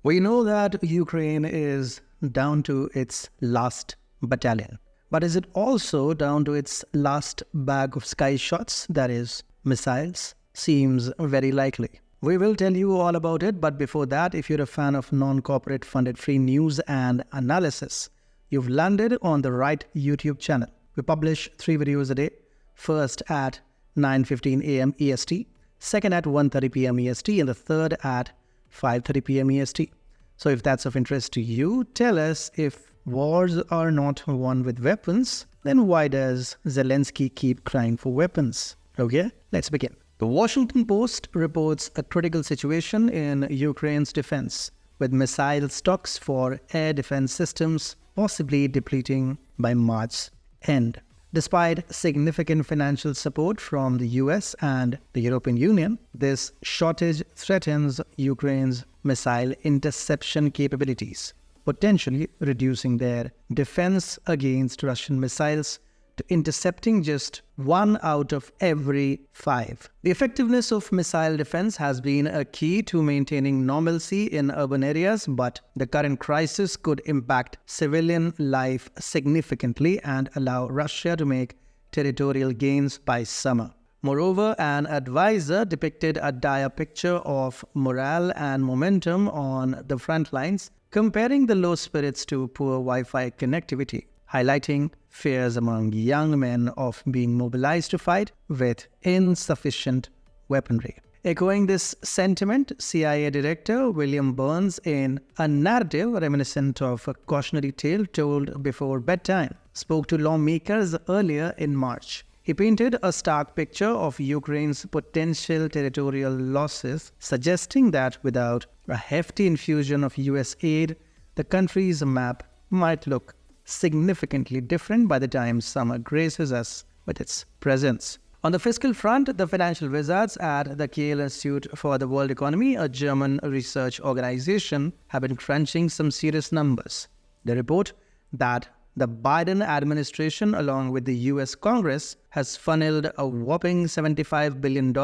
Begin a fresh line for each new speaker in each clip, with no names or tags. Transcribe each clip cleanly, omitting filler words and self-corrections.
We know that Ukraine is down to its last battalion. But is it also down to its last bag of sky shots, that is, missiles? Seems very likely. We will tell you all about it, but before that, if you're a fan of non-corporate funded free news and analysis, you've landed on the right YouTube channel. We publish 3 videos a day. First at 9:15 a.m. EST, second at 1:30 p.m. EST, and the third at 5:30 p.m. EST. So if that's of interest to you, tell us, if wars are not won with weapons, then why does Zelensky keep crying for weapons? Okay, let's begin. The Washington Post reports a critical situation in Ukraine's defense, with missile stocks for air defense systems possibly depleting by March's end. Despite significant financial support from the US and the European Union, this shortage threatens Ukraine's missile interception capabilities, potentially reducing their defense against Russian missiles to intercepting just 1 out of every 5. The effectiveness of missile defense has been a key to maintaining normalcy in urban areas, but the current crisis could impact civilian life significantly and allow Russia to make territorial gains by summer. Moreover, an advisor depicted a dire picture of morale and momentum on the front lines, comparing the low spirits to poor Wi-Fi connectivity, highlighting fears among young men of being mobilized to fight with insufficient weaponry. Echoing this sentiment, CIA Director William Burns, in a narrative reminiscent of a cautionary tale told before bedtime, spoke to lawmakers earlier in March. He painted a stark picture of Ukraine's potential territorial losses, suggesting that without a hefty infusion of US aid, the country's map might look significantly different by the time summer graces us with its presence. On the fiscal front, the financial wizards at the Kiel Institute for the World Economy, a German research organization, have been crunching some serious numbers. They report that the Biden administration, along with the US Congress, has funneled a whopping $75 billion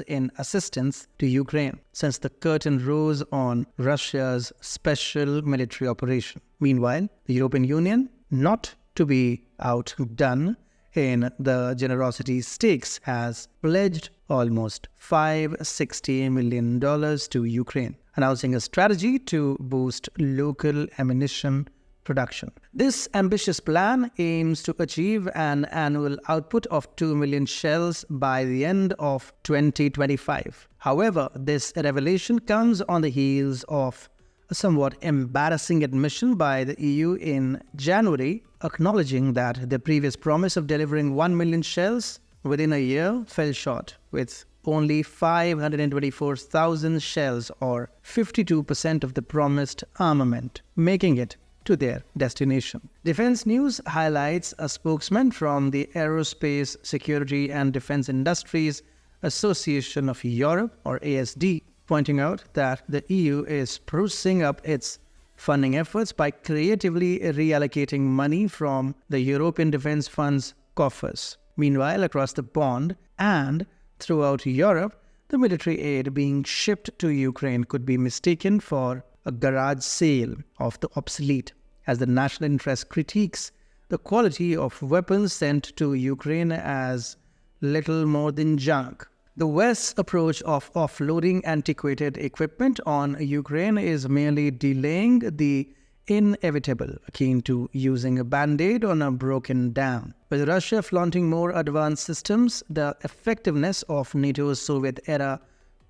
in assistance to Ukraine since the curtain rose on Russia's special military operation. Meanwhile, the European Union, not to be outdone in the generosity stakes, has pledged almost $560 million to Ukraine, announcing a strategy to boost local ammunition production. This ambitious plan aims to achieve an annual output of 2 million shells by the end of 2025. However, this revelation comes on the heels of a somewhat embarrassing admission by the EU in January, acknowledging that the previous promise of delivering 1 million shells within a year fell short, with only 524,000 shells, or 52% of the promised armament, making it to their destination. Defense News highlights a spokesman from the Aerospace, Security and Defense Industries Association of Europe, or ASD, pointing out that the EU is sprucing up its funding efforts by creatively reallocating money from the European Defense Fund's coffers. Meanwhile, across the pond and throughout Europe, the military aid being shipped to Ukraine could be mistaken for a garage sale of the obsolete, as the national interest critiques the quality of weapons sent to Ukraine as little more than junk. The West's approach of offloading antiquated equipment on Ukraine is merely delaying the inevitable, akin to using a band-aid on a broken dam. With Russia flaunting more advanced systems, the effectiveness of NATO's Soviet-era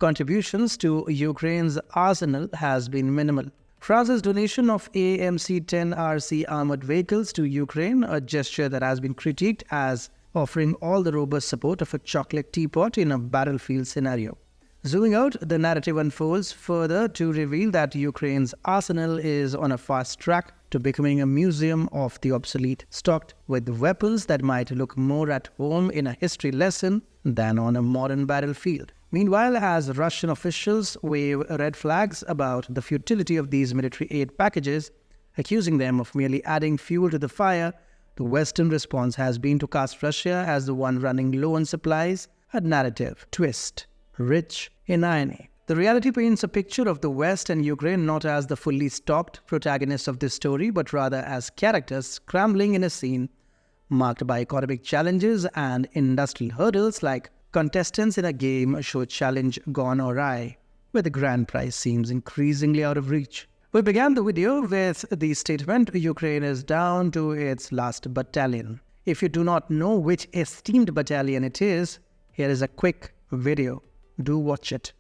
contributions to Ukraine's arsenal has been minimal. France's donation of AMC-10RC armored vehicles to Ukraine, a gesture that has been critiqued as offering all the robust support of a chocolate teapot in a battlefield scenario. Zooming out, the narrative unfolds further to reveal that Ukraine's arsenal is on a fast track to becoming a museum of the obsolete, stocked with weapons that might look more at home in a history lesson than on a modern battlefield. Meanwhile, as Russian officials wave red flags about the futility of these military aid packages, accusing them of merely adding fuel to the fire, the Western response has been to cast Russia as the one running low on supplies, a narrative twist rich in irony. The reality paints a picture of the West and Ukraine not as the fully stocked protagonists of this story, but rather as characters scrambling in a scene marked by economic challenges and industrial hurdles, like contestants in a game show challenge gone awry, where the grand prize seems increasingly out of reach. We began the video with the statement, "Ukraine is down to its last battalion." If you do not know which esteemed battalion it is, here is a quick video. Do watch it.